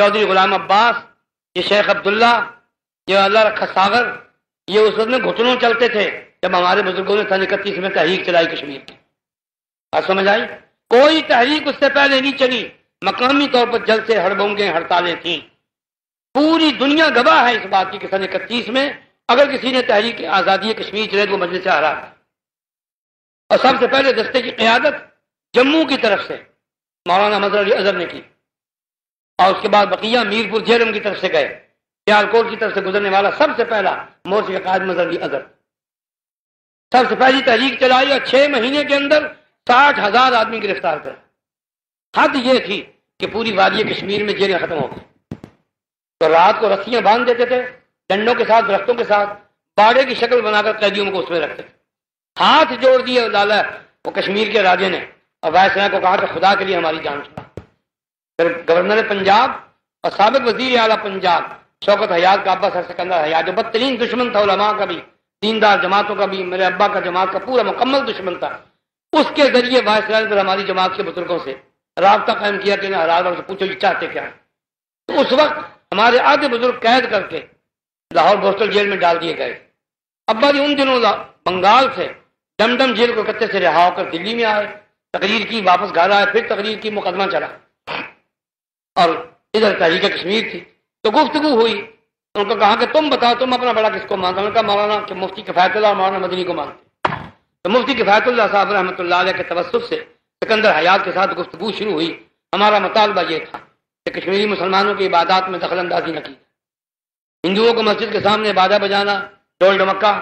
چودھری غلام عباس، یہ شیخ عبداللہ، یہ اللہ رکھا ساگر، یہ اس وقت میں گھٹنوں چلتے تھے جب ہمارے بزرگوں نے سن 31 میں تحریک چلائی کشمیر کی. آپ سمجھ آئی؟ کوئی تحریک اس سے پہلے نہیں چلی. مقامی طور پر جلسے، ہڑبونگیں، ہڑتالیں تھیں. پوری دنیا گواہ ہے اس بات کی کہ سن 31 میں اگر کسی نے تحریک آزادی کشمیر چلے تو وہ مجلس اعلیٰ ہے. اور سب سے پہلے دستے کی قیادت جموں کی طرف سے مولانا مظہر علی اظہر نے کی، اور اس کے بعد بقیہ میرپور جیلم کی طرف سے گئے. سیالکوٹ کی طرف سے گزرنے والا سب سے پہلا مورچے کا قائد مظہر علی اظہر سب سے پہلی تحریک چلائی، اور 6 مہینے کے اندر 60,000 آدمی گرفتار کر. حد یہ تھی کہ پوری وادی کشمیر میں جیلیں ختم ہو گئی. تو رات کو رسیاں باندھ دیتے تھے ڈنڈوں کے ساتھ، درختوں کے ساتھ، باڑے کی شکل بنا کر قیدیوں کو اس میں رکھتے تھے. ہاتھ جوڑ دیے لالا وہ کشمیر کے راجے نے، اور وائسرائے کو کہا کہ خدا کے لیے ہماری جان چھڑا. پھر گورنر پنجاب اور سابق وزیر اعلیٰ پنجاب شوکت حیات کا ابا سر سکندر حیات، جو بدترین دشمن تھا علماء کا بھی، دیندار جماعتوں کا بھی، میرے ابا کا جماعت کا پورا مکمل دشمن تھا، اس کے ذریعے وائسرائے پر ہماری جماعت کے بزرگوں سے رابطہ قائم کیا کہ حلال والوں سے پوچھو یہ چاہتے کیا. تو اس وقت ہمارے آدھے بزرگ قید کر کے لاہور بوسٹل جیل میں ڈال دیے گئے. ابا جی ان دنوں بنگال سے ڈم ڈم جیل کلکتے سے رہا ہو کر دلی میں آئے، تقریر کی، واپس گھر آئے، پھر تقریر کی، مقدمہ چلا. اور ادھر تحریک کشمیر تھی. تو گفتگو ہوئی، ان کو کہا کہ تم بتاؤ تم اپنا بڑا کس کو مانتے؟ انہوں نے کہا مولانا کہ مفتی کفایت اللہ اور مولانا مدنی کو مانتے. تو مفتی کفایت اللہ صاحب رحمۃ اللہ علیہ کے توسط سے سکندر حیات کے ساتھ گفتگو شروع ہوئی. ہمارا مطالبہ یہ تھا کہ کشمیری مسلمانوں کی عبادات میں دخل اندازی نہ کی. ہندوؤں کو مسجد کے سامنے بادہ بجانا، ڈول ڈمکا،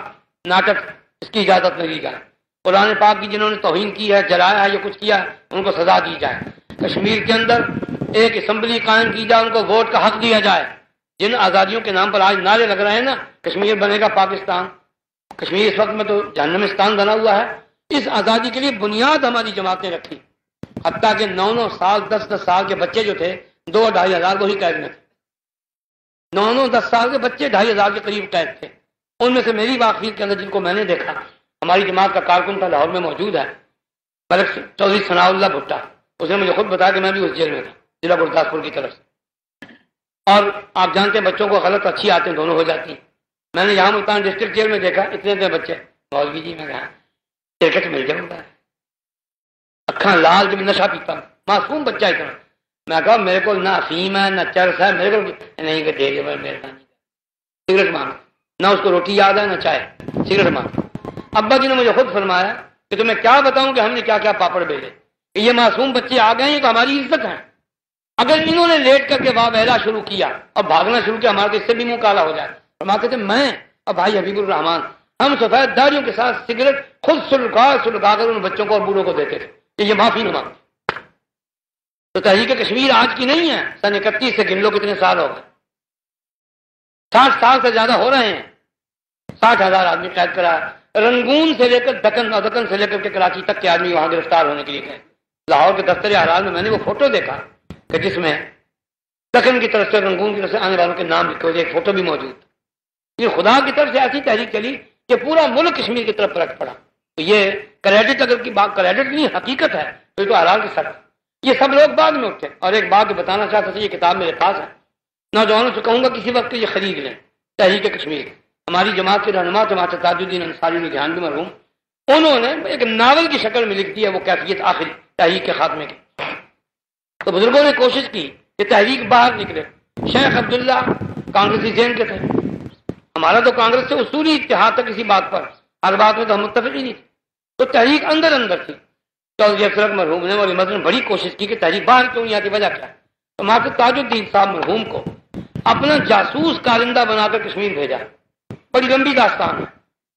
ناٹک، اس کی اجازت نہ دی جائے. قرآن پاک کی جنہوں نے توہین کی ہے، جلایا ہے، یہ کچھ کیا ہے، ان کو سزا دی جائے. کشمیر کے اندر ایک اسمبلی قائم کی جائے، ان کو ووٹ کا حق دیا جائے. جن آزادیوں کے نام پر آج نعرے لگ رہے ہیں نا، کشمیر بنے گا پاکستان، کشمیر اس وقت میں تو جہنمستان بنا ہوا ہے. اس آزادی کے لیے بنیاد ہماری جماعت نے رکھی. حتیٰ کہ 9 سال 10 سال کے بچے جو تھے 2-2.5 ہزار وہی قید میں تھے. 9-10 سال کے بچے 2.5 ہزار کے قریب قید تھے. ان میں سے میری واقفیت کے اندر جن کو میں نے دیکھا، ہماری جماعت کا کارکن تھا، لاہور میں موجود ہے، ملک چودھری ثناء اللہ بھٹا. اس نے مجھے خود بتایا کہ میں بھی اس جیل میں تھا، ضلع گرداسپور کی طرف سے. اور آپ جانتے ہیں بچوں کو غلط اچھی آتے دونوں ہو جاتی ہیں. میں نے یہاں ملتان ڈسٹرکٹ جیل میں دیکھا اتنے اتنے بچے، مولوی جی میں کہا کرکٹ مل جاؤں گا، اکھاں لال جب نشہ پیتا، معصوم بچہ اتنا. میں کہا میرے کو نہ افیم ہے نہ چرس ہے، میرے کو نہیں کہ دے مہربانی، سگریٹ مانگو. نہ اس کو روٹی یاد ہے نہ چائے، سگریٹ مانگو. ابا جی نے مجھے خود فرمایا کہ تمہیں کیا بتاؤں کہ ہم نے کیا کیا پاپڑ بیلے، کہ یہ معصوم بچے آ گئے ہیں تو ہماری عزت ہے. اگر انہوں نے لیٹ کر کے واہ ویلا شروع کیا اور بھاگنا شروع کیا، ہمارے اس سے بھی منہ کالا ہو جائے. فرماتے تھے میں اور بھائی حبیب الرحمان ہم سفید داڑیوں کے ساتھ سگریٹ خود سلگا کر ان بچوں کو اور بوڑھوں کو دیتے تھے کہ یہ معافی نہ مانگتے. تو تحریک کشمیر آج کی نہیں ہے، سن 31 سے گن لو کتنے سال ہو گئے، 60 سال سے زیادہ ہو رہے ہیں. 60,000 آدمی قید کرا، رنگون سے لے کر دکن اور دکن سے لے کر کے کراچی تک کے آدمی وہاں گرفتار ہونے کے لیے گئے. لاہور کے دفتر حرال میں نے وہ فوٹو دیکھا کہ جس میں دکن کی طرف سے رنگون کی طرف سے آنے والوں کے نام لکھے ہوئے، ایک فوٹو بھی موجود. یہ خدا کی طرف سے ایسی تحریک چلی کہ پورا ملک کشمیر کی طرف پلٹ پڑا. تو یہ کریڈٹ اگر کی بات کریڈٹ نہیں حقیقت ہے تو حلال کی سر. یہ سب لوگ بعد میں اٹھتے. اور ایک بات بتانا چاہتا تھا، یہ کتاب میرے پاس ہے، نوجوانوں سے کہوں گا کسی وقت یہ خرید لیں. تحریک کشمیر ہماری جماعت کے رہنما جماعت تاج الدین انصاری لدھیانوی مرحوم، انہوں نے ایک ناول کی شکل میں لکھ دیا وہ کیفیت آخری تحریک کے خاتمے کی. تو بزرگوں نے کوشش کی کہ تحریک باہر نکلے. شیخ عبداللہ کانگریسی ذہن کے تھے، ہمارا تو کانگریس سے اصولی اتحاد تھا کسی بات پر، ہر بات میں تو ہم متفق ہی نہیں تھے. تو تحریک اندر اندر تھی. چودھری افسرک مرحوم نے اور نے بڑی کوشش کی کہ تحریک باہر کیوں نہیں آتی، وجہ کیا. تو ماسٹر تاج الدین صاحب مرحوم کو اپنا جاسوس کارندہ بنا کر کشمیر بھیجا. بڑی لمبی داستان ہے.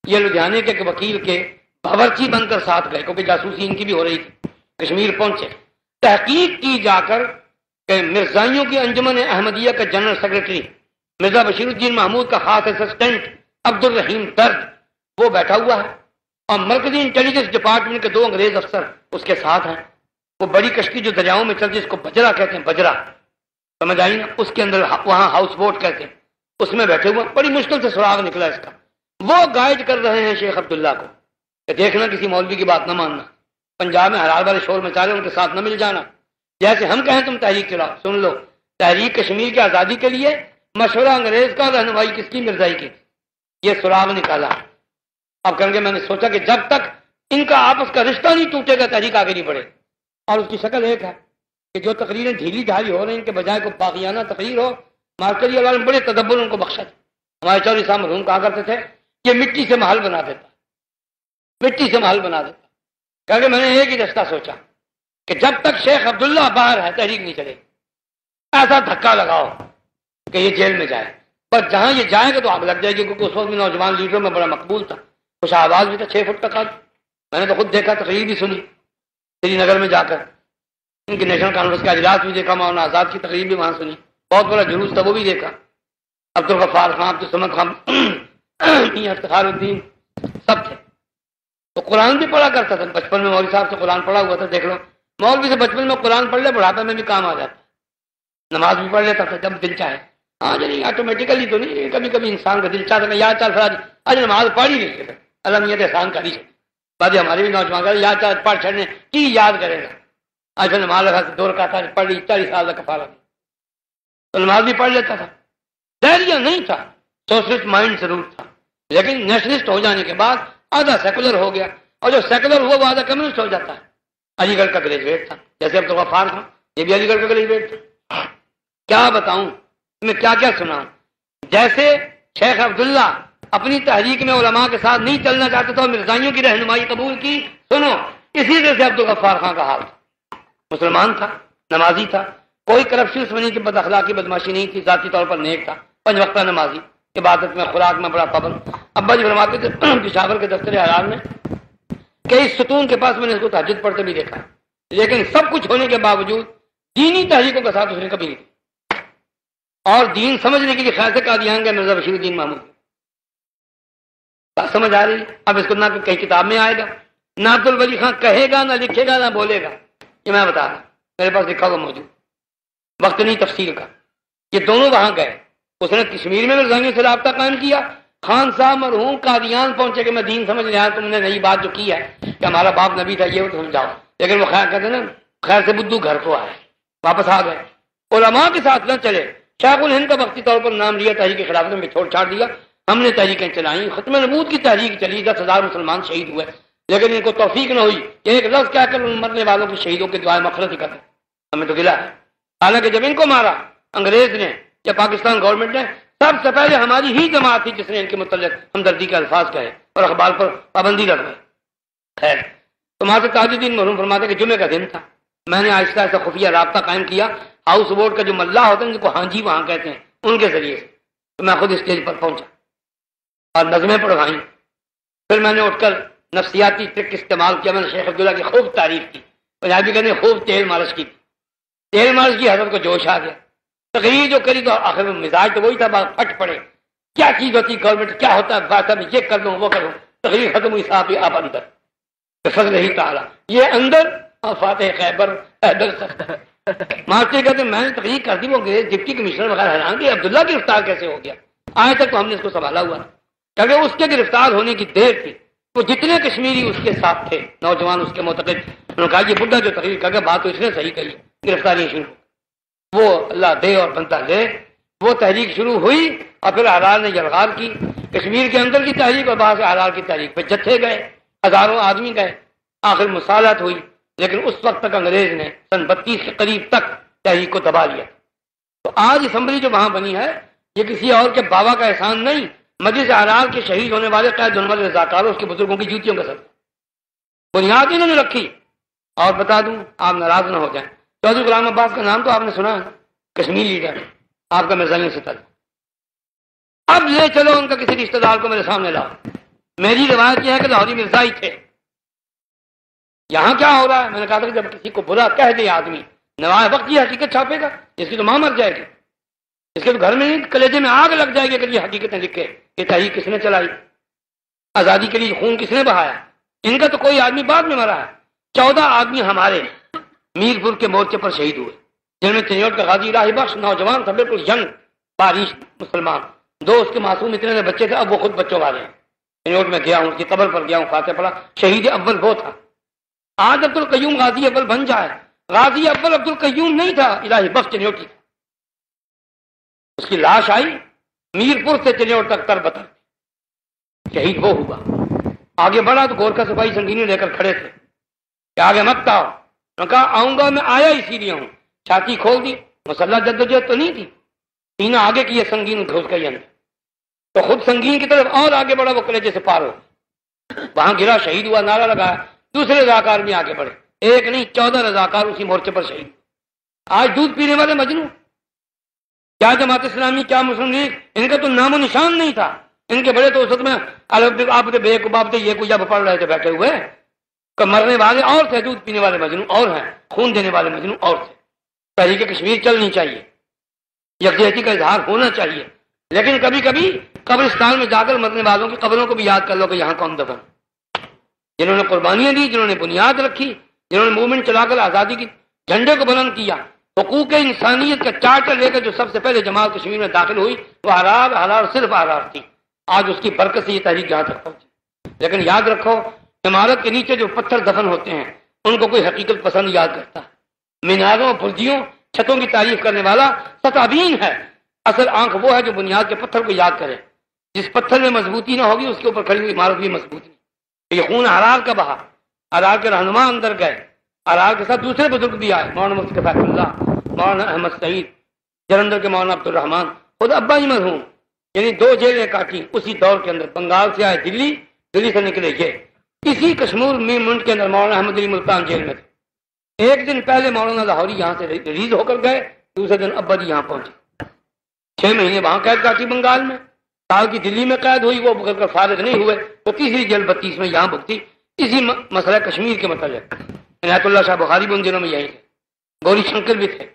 یہ لدھیانے کے وکیل کے باورچی بن کر ساتھ گئے کیونکہ جاسوسی ان کی بھی ہو رہی تھی. کشمیر پہنچے، تحقیق کی جا کر کہ مرزائیوں کی انجمن احمدیہ کا جنرل سیکرٹری مرزا بشیر الدین محمود کا خاص اسسٹنٹ عبد الرحیم درد وہ بیٹھا ہوا ہے، اور مرکزی انٹیلیجنس ڈپارٹمنٹ کے 2 انگریز افسر اس کے ساتھ ہیں. وہ بڑی کشتی جو دریاؤں میں چلتی ہے، اس کو بجرا کہتے ہیں، بجرا سمجھ آئی نا، اس کے اندر وہاں ہاؤس بوٹ کہتے ہیں، اس میں بیٹھے ہوئے. بڑی مشکل سے سراغ نکلا اس کا. وہ گائیڈ کر رہے ہیں شیخ عبداللہ کو کہ دیکھنا کسی مولوی کی بات نہ ماننا، پنجاب میں حلال والے شور مچا رہے ان کے ساتھ نہ مل جانا، جیسے ہم کہیں تم تحریک چلاؤ، سن لو تحریک کشمیر کی آزادی کے لیے مشورہ انگریز کا، رہنمائی کس کی؟ مرزائی کی۔ یہ سراغ نکالا۔ اب کہیں گے میں نے سوچا کہ جب تک ان کا آپس کا رشتہ نہیں ٹوٹے گا تحریک آگے نہیں بڑھے۔ اور اس کی شکل ایک ہے کہ جو تقریریں ڈھیلی ڈھالی ہو رہی ہیں ان کے بجائے کو باغیانہ تقریر ہو، مارکری اللہ نے بڑے تدبر ان کو بخشا تھا۔ ہمارے چودھری صاحب مرحوم کہا کرتے تھے یہ مٹی سے محل بنا دیتا، مٹی سے محل بنا دیتا۔ کہ میں نے ایک ہی رستہ سوچا کہ جب تک شیخ عبداللہ باہر ہے تحریک نہیں چلے، ایسا دھکا لگاؤ کہ یہ جیل میں جائے، پر جہاں یہ جائے گا تو آگ لگ جائے گی، کیونکہ اس وقت بھی نوجوان لیڈروں میں بڑا مقبول تھا، خوش آواز بھی تھا، 6 فٹ تک آج۔ میں نے تو خود دیکھا، تقریر بھی سنی سری نگر میں جا کر، ان کی نیشنل کانفرنس کا اجلاس بھی دیکھا، مولانا آزاد کی تقریر بھی وہاں سنی، بہت بڑا جلوس تھا وہ بھی دیکھا، عبدالغفار خان، عبدالصمد خان، افتخار الدین سب تھے۔ تو قرآن بھی پڑھا کرتا تھا، بچپن میں مولوی صاحب سے قرآن پڑھا ہوا تھا، دیکھ لو مولوی سے بچپن میں قرآن پڑھ لے بڑھاپے میں بھی کام آ جاتا، نماز بھی پڑھ لیتا تھا جب دل چاہے۔ ہاں جی آٹومیٹیکلی تو نہیں، کبھی کبھی انسان کا دل چاہتا ہے یاد چل آج نماز پڑھ ہی نہیں سکتا، اللہ میاں احسان کر ہی سکتا۔ بعد ہمارے بھی نوجوان کہ یاد چل پڑھ چھڑنے کی یاد کرے گا، آج نماز لگا 2 رکعت پڑھ لی، 40 سال کا کفارہ تو نماز بھی پڑھ لیتا تھا۔ دہریہ نہیں تھا، سوشلسٹ مائنڈ ضرور تھا، لیکن نیشنلسٹ ہو جانے کے بعد آدھا سیکولر ہو گیا، اور جو سیکولر ہوا وہ آدھا کمیونسٹ ہو جاتا ہے۔ علی گڑھ کا گریجویٹ تھا، جیسے عبدالغفار تھا، یہ بھی علی گڑھ کا گریجویٹ تھا۔ کیا بتاؤں میں کیا کیا سنا، جیسے شیخ عبداللہ اپنی تحریک میں علماء کے ساتھ نہیں چلنا چاہتے تھے اور مرزائیوں کی رہنمائی قبول کی، سنو اسی طرح سے عبدالغفار خان کا حال تھا، مسلمان تھا، نمازی تھا، کوئی کرپشن بنی کی بد اخلاقی بدماشی نہیں تھی، ذاتی طور پر نیک تھا، 5 وقتہ نمازی، عبادت میں خوراک میں بڑا پابند۔ ابا جی فرماتے تھے پشاور کے دفتر اعلان میں کہ اس ستون کے پاس میں نے اس کو تہجد پڑھتے بھی دیکھا، لیکن سب کچھ ہونے کے باوجود دینی تحریکوں کے ساتھ اس نے کبھی نہیں، اور دین سمجھنے کے لیے خیال سے قادیان گئے مرزا بشیر الدین محمود۔ بات سمجھ آ رہی؟ اب اس کو نہ کہیں کتاب میں آئے گا، نہ عبدالولی خان کہے گا، نہ لکھے گا، نہ بولے گا، یہ میں بتا رہا ہوں، میرے پاس لکھا ہوا موجود، وقت نہیں تفصیل کا۔ یہ دونوں وہاں گئے، اس نے کشمیر میں مرزائیوں سے رابطہ قائم کیا، خان صاحب مرحوم قادیان پہنچے کہ میں دین سمجھ رہا ہوں، تم نے نئی بات جو کی ہے کہ ہمارا باپ نبی تھا یہ سمجھاؤ، لیکن وہ خیر کہتے نا خیر سے بدھو گھر کو آئے، واپس آ گئے، علماء کے ساتھ نہ چلے۔ شیخ الہند کا وقتی طور پر نام لیا، تحریک خلافت میں چھوڑ چھاڑ دیا، ہم نے تحریکیں چلائیں، ختم نبوت کی تحریک چلی، 10,000 مسلمان شہید ہوئے، لیکن ان کو توفیق نہ ہوئی کہ ایک لفظ کہہ کر مرنے والوں کے شہیدوں کے دعائیں مغفرت کریں، ہمیں تو گلا ہے۔ حالانکہ جب ان کو مارا انگریز نے یا پاکستان گورنمنٹ نے، سب سے پہلے ہماری ہی جماعت تھی جس نے ان کے متعلق ہمدردی کے الفاظ کہے اور اخبار پر پابندی لگائی۔ خیر تو ماں سے تاج الدین مرحوم فرماتے کہ جمعے کا دن تھا، میں نے آہستہ آہستہ خفیہ رابطہ قائم کیا، ہاؤس بورڈ کا جو ملا ہوتا ہے جن کو ہاں جی وہاں کہتے ہیں ان کے ذریعے سے، تو میں خود اسٹیج پر پہنچا اور نظمیں پڑھوائیں، پھر میں نے اٹھ کر نفسیاتی ٹرک استعمال کیا، میں نے شیخ عبداللہ کی خوب تعریف کی، پنجابی کہتے ہیں خوب تیل مالش کی، تیل مالش کی، حضرت کو جوش آ گیا، تقریر جو کری تو آخر میں مزاج تو وہی تھا، بات پھٹ پڑے، کیا چیز ہوتی گورنمنٹ، کیا ہوتا ہے بات، میں یہ کر دوں وہ کروں، تقریر ختم ہوئی، صاحب آپ اندر فضل ہی تعالیٰ یہ اندر اور فاتح خیبر ماسٹر کہتے میں نے تقریر کر دی، وہ انگریز ڈپٹی کمشنر وغیرہ حیران کہ عبداللہ گرفتار کیسے ہو گیا، آج تک تو ہم نے اس کو سنبھالا ہوا، کیونکہ اس کے گرفتار ہونے کی دیر تھی، وہ جتنے کشمیری اس کے ساتھ تھے نوجوان اس کے معتقد، انہوں نے کہا یہ بڈھا جو تقریر کر کے بات تو اس نے صحیح کہی، گرفتاری شروع، وہ اللہ دے اور بندہ لے، وہ تحریک شروع ہوئی، اور پھر احرار نے یلغار کی، کشمیر کے اندر کی تحریک اور باہر سے احرار کی تحریک پہ جتھے گئے، ہزاروں آدمی گئے، آخر مصالحت ہوئی، لیکن اس وقت تک انگریز نے سن 32 کے قریب تک تحریک کو دبا لیا۔ تو آج اسمبلی جو وہاں بنی ہے یہ کسی اور کے بابا کا احسان نہیں، مجلس احرار کے شہید ہونے والے قائد جنرل رضاکار اس کے بزرگوں کی جوتیوں کا سب بنیاد انہوں نے رکھی۔ اور بتا دوں آپ ناراض نہ ہو جائیں، چودھری غلام عباس کا نام تو آپ نے سنا ہے، کشمیر لیڈر، آپ کا مرزائیوں سے تعلق، اب لے چلو ان کا کسی رشتہ دار کو میرے سامنے لاؤ، میری روایت یہ ہے کہ لاہوری مرزائی تھے، یہاں کیا ہو رہا ہے؟ میں نے کہا تھا کہ جب کسی کو برا کہہ دے آدمی، نوائے وقت یہ حقیقت چھاپے گا، اس کی تو ماں مر جائے گی، اس کے تو گھر میں نہیں کلیجے میں آگ لگ جائے گی کہ یہ حقیقتیں لکھے، یہ تحریک کس نے چلائی، آزادی کے لیے خون کس نے بہایا، ان کا تو کوئی آدمی بعد میں مرا ہے، 14 آدمی ہمارے میرپور کے مورچے پر شہید ہوئے، جن میں چنیوٹ کا غازی الہی بخش نوجوان تھا، بالکل ینگ بارش مسلمان، 2 اس کے معصوم اتنے سے بچے تھے، اب وہ خود بچوں والے ہیں، چنیوٹ میں گیا ہوں، اس کی قبر پر گیا ہوں، فاتح پڑھا، شہید اول وہ تھا۔ آج عبد القیوم غازی اول بن جائے، غازی اول عبد القیوم نہیں تھا، الہی بخش چنیوٹی، اس کی لاش آئی میرپور سے چنیوٹ تک تربتر، شہید وہ ہوا۔ آگے بڑھا تو گورکھا سپاہی سنگینی لے کر کھڑے تھے کہ آگے مت آؤ۔ میں کہا آؤں گا، میں آیا اسی لیے ہوں۔ چھاتی کھول دی، مسلح جدوجہد تو نہیں تھی، سینہ آگے کی سنگین گھس گئی اندر، تو خود سنگین کی طرف اور آگے بڑھا، وہ کلیجے سے پار ہو، وہاں گرا، شہید ہوا، نعرہ لگایا۔ دوسرے رضاکار بھی آگے بڑھے، ایک نہیں 14 رضاکار اسی مورچے پر شہید۔ آج دودھ پینے والے مجنو، کیا جماعت اسلامی، کیا مسلم لیگ، ان کا تو نام و نشان نہیں تھا۔ ان کے بڑے تو اس وقت میں آپ بے کباب یہ کوئی جب پڑھ رہے تھے بیٹھے ہوئے، مرنے والے اور تھے، دودھ پینے والے مجنو اور ہیں، خون دینے والے مجنو اور تھے۔ تحریک کشمیر چلنی چاہیے، یکجہتی کا اظہار ہونا چاہیے، لیکن کبھی کبھی قبرستان میں جا کر مرنے والوں کی قبروں کو بھی یاد کر لو کہ یہاں کون دفن، جنہوں نے قربانیاں دی، جنہوں نے بنیاد رکھی، جنہوں نے موومنٹ چلا کر آزادی کی جھنڈے کو بلند کیا، حقوق انسانیت کا چارٹر لے کر جو سب سے پہلے جماعت کشمیر میں داخل ہوئی، وہ حرار صرف حرار تھی۔ آج اس کی برکت سے یہ تحریک یہاں تک پہنچی۔ لیکن یاد رکھو، عمارت کے نیچے جو پتھر دفن ہوتے ہیں ان کو کوئی حقیقت پسند یاد کرتا ہے، میناروں، برجیوں، چھتوں کی تعریف کرنے والا ستابین ہے، اصل آنکھ وہ ہے جو بنیاد کے پتھر کو یاد کرے۔ جس پتھر میں مضبوطی نہ ہوگی اس کے اوپر کھڑی ہوئی عمارت بھی مضبوط نہیں۔ یہ خون حرار کا بہا، حرار کے رہنما اندر گئے، حرار کے ساتھ دوسرے بزرگ بھی آئے، مولانا مفتی کفایت اللہ، مولانا احمد سعید، جلندھر کے مولانا عبد الرحمان، خود ابا ہی مرحوم، یعنی 2 جیلیں کاٹی اسی دور کے اندر۔ بنگال سے آئے دلی، دلی سے نکلے یہ، اسی کشمیر منٹ کے اندر مولانا احمد علی ملتان جیل میں تھے۔ ایک دن پہلے مولانا لاہوری یہاں سے ریلیز ہو کر گئے، دوسرے دن ابا جی یہاں پہنچے۔ 6 مہینے وہاں قید کاٹی بنگال میں، سال کی دلی میں قید ہوئی، وہ بھگت کر فارغ نہیں ہوئے تو تیسری جیل 32 میں یہاں بھگتی، اسی مسئلہ کشمیر کے متعلق۔ عنایت اللہ شاہ بخاری بھی ان دنوں میں یہی تھے، گوری شنکر بھی تھے،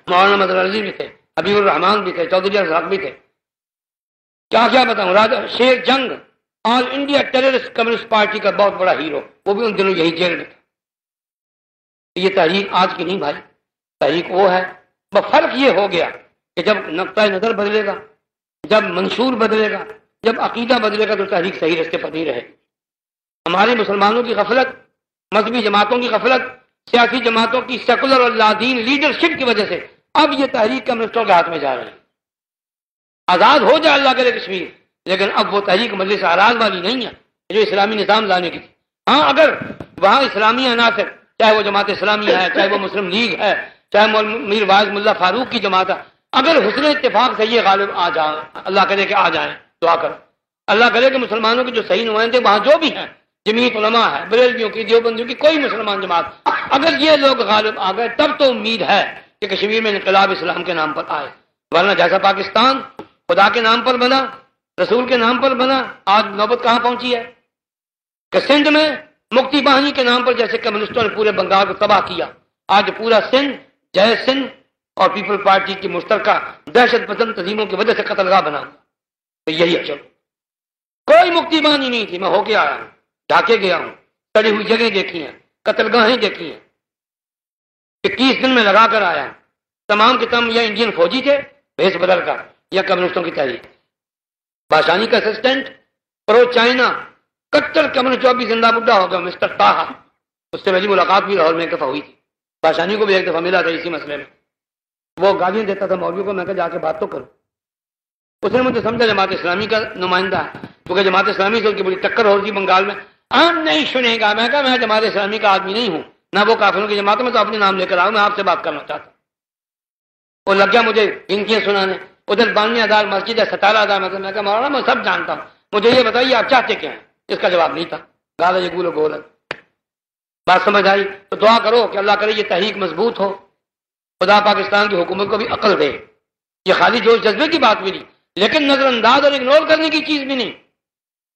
مولانا مظہر علی بھی تھے، حبیب الرحمان بھی تھے، چودھری ارزاق بھی تھے۔ کیا بتاؤں، راجا شیر جنگ آل انڈیا ٹیررسٹ کمیونسٹ پارٹی کا بہت بڑا ہیرو، وہ بھی ان دنوں یہی جیل میں تھا۔ یہ تحریک آج کی نہیں بھائی، تحریک وہ ہے، بس فرق یہ ہو گیا کہ جب نقطۂ نظر بدلے گا، جب منشور بدلے گا، جب عقیدہ بدلے گا تو تحریک صحیح رستے پر نہیں رہے گی۔ ہمارے مسلمانوں کی غفلت، مذہبی جماعتوں کی غفلت، سیاسی جماعتوں کی سیکولر اور لادین لیڈرشپ کی وجہ سے اب یہ تحریک کمیونسٹوں کے ہاتھ میں جا رہی ہے۔ آزاد ہو جائے اللہ کرے کشمیر، لیکن اب وہ تحریک مجلس اعراض والی نہیں ہے جو اسلامی نظام لانے کی تھی۔ ہاں اگر وہاں اسلامی عناصر، چاہے وہ جماعت اسلامی ہے، چاہے وہ مسلم لیگ ہے، چاہے میر واعظ ملا فاروق کی جماعت ہے، اگر حسن اتفاق سے یہ غالب آ جائیں، اللہ کرے کہ آ جائیں، دعا کرو اللہ کرے کہ مسلمانوں کے جو صحیح نمائندے وہاں جو بھی ہیں، جمیعت علماء ہے، بریلویوں کی، دیوبندیوں کی، کوئی مسلمان جماعت، اگر یہ لوگ غالب آ گئے تب تو امید ہے کہ کشمیر میں انقلاب اسلام کے نام پر آئے، ورنہ جیسا پاکستان خدا کے نام پر بنا، رسول کے نام پر بنا، آج نوبت کہاں پہنچی ہے کہ سندھ میں مکتی باہنی کے نام پر جیسے کمیونسٹوں نے پورے بنگال کو تباہ کیا، آج پورا سندھ جے سندھ اور پیپل پارٹی کی مشترکہ دہشت پسند تنظیموں کی وجہ سے قتل گاہ بنا، تو یہی ہے۔ چلو کوئی مکتی باہنی نہیں تھی، میں ہو کے آیا ہوں، ڈھاکے گیا ہوں، سڑی ہوئی جگہیں دیکھی ہیں، قتل گاہیں دیکھی ہیں، 21 دن میں لگا کر آیا ہوں۔ تمام کے تمام یا انڈین فوجی تھے بھیس بدل کر، یا کمیونسٹوں کی تحریک، باشانی کا اسسٹنٹ پرو چائنا کٹر کمیونسٹ جو بھی زندہ بڈھا ہو گیا مسٹر تاہا، اس سے میری ملاقات بھی لاہور میں ایک دفعہ ہوئی تھی، باشانی کو بھی ایک دفعہ ملا تھا اسی مسئلے میں، وہ گالیاں دیتا تھا مولویوں کو، میں کہا جا کے بات تو کرو۔ اس نے مجھے سمجھا جماعت اسلامی کا نمائندہ ہے، کیونکہ جماعت اسلامی سے ان کی بڑی ٹکر ہو رہی تھی بنگال میں، عام نہیں سنے گا۔ میں کہا میں جماعت اسلامی کا آدمی نہیں ہوں، نہ وہ کافروں کی جماعت میں، تو اپنے نام لے کر آؤں، میں آپ سے بات کرنا چاہتا ہوں۔ وہ لگ گیا مجھے انکیاں سنانے، ادھر بانویں ادار مسجد ہے، 17 ادار مسجد، میں کہا مولانا میں سب جانتا ہوں، مجھے یہ بتائیے آپ چاہتے کیا ہیں؟ اس کا جواب نہیں تھا، گالا یہ گول گول۔ بات سمجھ آئی؟ تو دعا کرو کہ اللہ کرے یہ تحریک مضبوط ہو، خدا پاکستان کی حکومت کو بھی عقل دے۔ یہ خالی جوش جذبے کی بات بھی نہیں، لیکن نظر انداز اور اگنور کرنے کی چیز بھی نہیں۔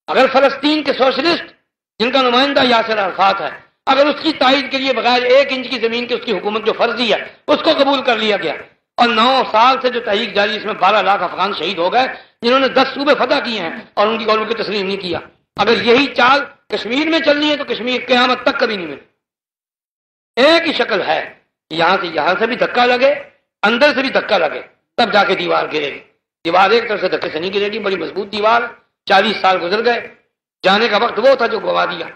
اگر فلسطین کے سوشلسٹ جن کا نمائندہ یاسر عرفات ہے، اگر اس کی تائید کے لیے بغیر 1 انچ کی زمین کی اس کی حکومت جو فرضی ہے اس کو قبول کر لیا گیا، اور 9 سال سے جو تحریک جاری، اس میں 12 لاکھ افغان شہید ہو گئے جنہوں نے 10 صوبے فتح کیے ہیں اور ان کی گورنمنٹ کو تسلیم نہیں کیا، اگر یہی چال کشمیر میں چلنی ہے تو کشمیر قیامت تک کبھی نہیں ملے۔ ایک ہی شکل ہے، یہاں سے بھی دھکا لگے، اندر سے بھی دھکا لگے، تب جا کے دیوار گرے گی۔ دیوار ایک طرف سے دھکے سے نہیں گرے گی، بڑی مضبوط دیوار، 40 سال گزر گئے، جانے کا وقت وہ تھا جو گوا دیا۔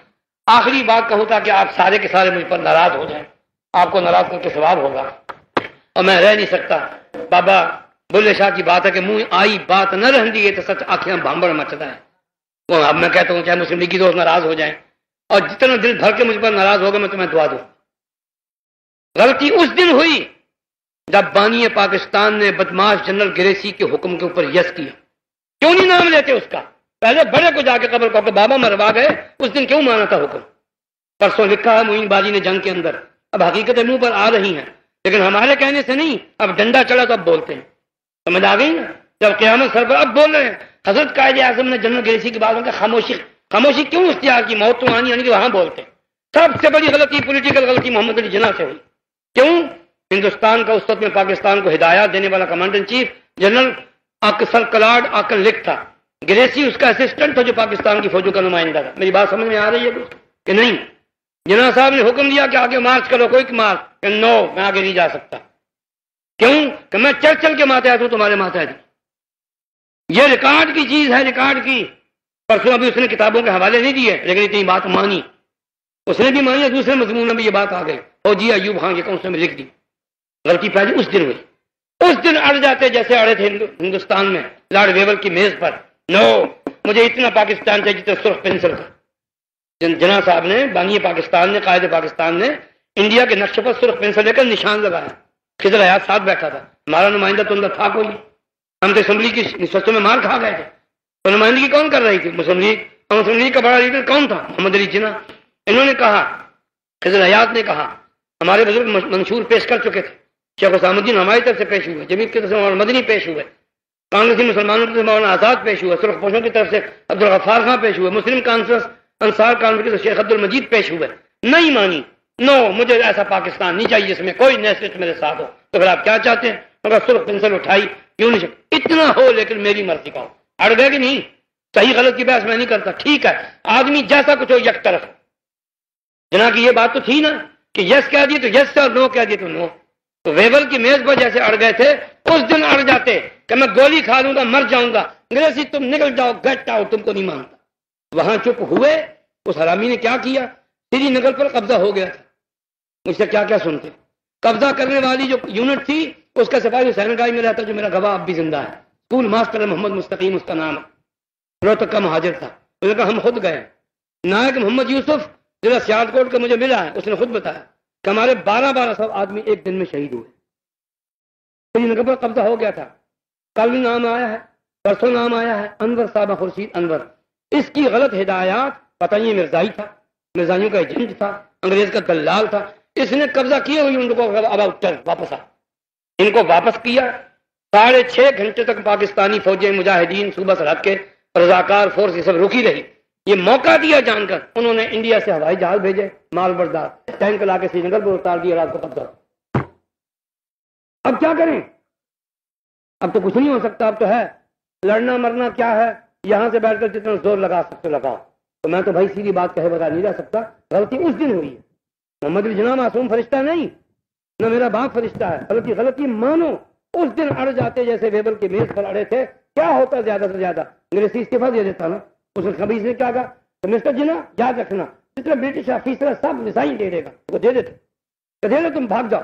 آخری بات کہوں تاکہ آپ سارے کے سارے مجھ پر ناراض ہو جائیں، آپ کو ناراض کر کے ثواب ہوگا، اور میں رہ نہیں سکتا۔ بابا بلے شاہ کی بات ہے کہ منہ آئی بات نہ رہندی ہے تو سچ آنکھیں بھانبڑ مچتا ہے. وہ اب میں کہتا ہوں چاہے مسلم لیگی دوست ناراض ہو جائیں اور جتنا دل بھر کے مجھ پر ناراض ہوگا میں تمہیں دعا دوں. غلطی اس دن ہوئی جب بانی پاکستان نے بدماش جنرل گریسی کے حکم کے اوپر یس کیا. کیوں نہیں نام لیتے اس کا؟ پہلے بڑے کو جا کے قبر کو کہ بابا مروا گئے، اس دن کیوں مانا تھا حکم؟ پرسوں لکھا ہے معین بازی نے جنگ کے اندر. اب حقیقتیں منہ پر آ رہی ہیں لیکن ہمارے کہنے سے نہیں، اب ڈنڈا چڑھا تو اب بولتے ہیں. سمجھ آ گئی نا؟ جب قیامت سر پر اب بول رہے ہیں. حضرت قائد اعظم نے جنرل گریسی کی بات میں خاموشی کیوں اختیار کی؟ موت تو آنی کہ وہاں بولتے ہیں. سب سے بڑی غلطی پولیٹیکل غلطی محمد علی جناح سے ہوئی. کیوں؟ ہندوستان کا اس وقت میں پاکستان کو ہدایات دینے والا commander in chief general sir Claude Auchinleck تھا. گریسی اس کا اسسٹنٹ تھا جو پاکستان کی فوجوں کا نمائندہ تھا. میری بات سمجھ میں آ رہی ہے کچھ کہ نہیں؟ جناح صاحب نے حکم دیا کہ آگے مارچ کرو. کوئی مارچ کہ نو، میں آگے نہیں جا سکتا. کیوں؟ کہ میں چل چل کے ماتحت ہوں، تمہارے ماتحت. یہ ریکارڈ کی چیز ہے، ریکارڈ کی. پرسوں ابھی اس نے کتابوں کے حوالے نہیں دیے لیکن اتنی بات مانی. اس نے بھی مانی، دوسرے مضمون میں بھی یہ بات آ گئی. فوجی ایوب خان کے کونسل میں لکھ دی. غلطی پہلے اس دن ہوئی. اس دن اڑ جاتے جیسے اڑے تھے ہندوستان میں لارڈ ویول کی میز پر. نو، مجھے اتنا پاکستان چاہیے جتنا سرخ پینسل کا. جناح صاحب نے، بانی پاکستان نے، قائد پاکستان نے انڈیا کے نقشے پر سرخ پینسل لے کر نشان لگایا. خضر حیات ساتھ بیٹھا تھا. ہمارا نمائندہ تو اندر تھا کوئی. ہم تو اسمبلی کی نشستوں میں مار کھا گئے تھے. تو نمائندگی کون کر رہی تھی؟ مسلم لیگ. اور مسلم لیگ کا بڑا لیڈر کون تھا؟ محمد علی جناح. انہوں نے کہا، خضر حیات نے کہا، ہمارے بزرگ منشور پیش کر چکے تھے. شیخ حسام الدین ہماری طرف سے پیش ہوئے، جمیل کی طرف سے مولانا مدنی پیش ہوئے، کانگریسی مسلمانوں کی طرف سے مولانا آزاد پیش ہوئے، سرخ پوشوں کی طرف سے عبدالغفار خان پیش ہوئے، مسلم کانفرنس انصار کانفرنس کی طرف سے شیخ عبد المجید پیش ہوئے. نہیں مانی. نو، مجھے ایسا پاکستان نہیں چاہیے جس میں کوئی نیشنلسٹ میرے ساتھ ہو. تو پھر آپ کیا چاہتے ہیں؟ مگر سرخ پنسل اٹھائی. کیوں نہیں؟ اتنا ہو لیکن میری مرضی کا ہو. اڑ گئے کہ نہیں؟ صحیح غلط کی بحث میں نہیں کرتا. ٹھیک ہے، آدمی جیسا کچھ ہو یک طرف. جناب کی یہ بات تو تھی نا کہ یس کہہ دیے تو یس سے اور نو کہہ دیے تو نو. تو ویول کی میز پر جیسے اڑ گئے تھے اس دن اڑ جاتے کہ میں گولی کھا لوں گا، مر جاؤں گا. گریسی تم نکل جاؤ، گٹ آؤ، تم کو نہیں مانتا. وہاں چپ ہوئے. اس حرامی نے کیا کیا؟ سری نگر پر قبضہ ہو گیا تھا. مجھ سے کیا کیا سنتے؟ قبضہ کرنے والی جو یونٹ تھی اس کا سپاہی حسین گائی میں رہتا جو میرا گواہ اب بھی زندہ ہے. اسکول ماسٹر محمد مستقیم اس کا نام ہے. روہتک کا مہاجر تھا. اس نے کہا ہم خود گئے. نائک محمد یوسف ضلع سیالکوٹ کا مجھے ملا ہے. اس نے خود بتایا کہ ہمارے 1200 آدمی ایک دن میں شہید ہوئے. سری نگر پر قبضہ ہو گیا تھا. کل بھی نام آیا ہے، پرسوں نام آیا ہے، انور صاحب خورشید انور. اس کی غلط ہدایات، پتہ یہ مرزائی تھا، مرزائیوں کا ایجنٹ تھا، انگریز کا دلال تھا. اس نے قبضہ کیا ہوئی ان کو واپس آ. ان کو واپس کیا. 6.5 گھنٹے تک پاکستانی فوجیں، مجاہدین، صوبہ سرحد کے رضاکار فورس یہ سب رکی رہی. یہ موقع دیا جان کر انہوں نے انڈیا سے ہوائی جہاز بھیجے، مال بردار ٹینک لا کے سری نگر پر اتار دیا، رات کو قبضہ. اب کیا کریں؟ اب تو کچھ نہیں ہو سکتا. اب تو ہے لڑنا مرنا. کیا ہے؟ یہاں سے بیٹھ کر جتنا زور لگا سکتے لگاؤ. تو میں تو بھائی سیدھی بات کہے بتا نہیں رہ سکتا. غلطی اس دن ہوئی ہے. محمد علی جناح معصوم فرشتہ نہیں، نہ میرا باپ فرشتہ ہے. غلطی مانو. اس دن اڑ جاتے جیسے ویبل کی میز پر اڑے تھے. کیا ہوتا زیادہ سے زیادہ؟ انگریزی استعفیٰ دے دیتا نا. اس نے خبیث نے کیا کہا کہ مسٹر جناح یاد رکھنا جتنا برٹش آفیسر سب ریزائن دے دے گا. وہ دے دیتے کہ دے لو، تم بھاگ جاؤ.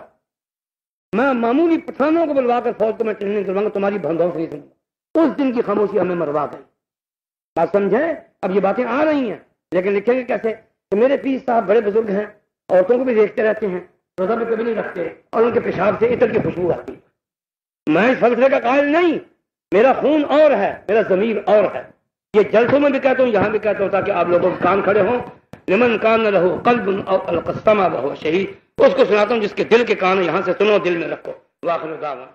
میں معمولی پٹھانوں کو بلوا کر فوج کو میں ٹریننگ کرواؤں گا، تمہاری بھندوں نہیں سنوں. اس دن کی خاموشی ہمیں مروا گئی. بات سمجھے؟ اب یہ باتیں آ رہی ہیں لیکن لکھیں گے کیسے؟ کہ میرے پیر صاحب بڑے بزرگ ہیں، عورتوں کو بھی دیکھتے رہتے ہیں، روزہ میں کبھی نہیں رکھتے اور ان کے پیشاب سے عطر کی خوشبو آتی. میں اس فلسفے کا قائل نہیں. میرا خون اور ہے، میرا ضمیر اور ہے. یہ جلسوں میں بھی کہتا ہوں، یہاں بھی کہتا ہوں تاکہ آپ لوگوں کے کان کھڑے ہوں. لمن کان لہو قلب او القسم وهو شہید. اس کو سناتا ہوں جس کے دل کے کان، یہاں سے سنو، دل میں رکھو. واخر دعوانا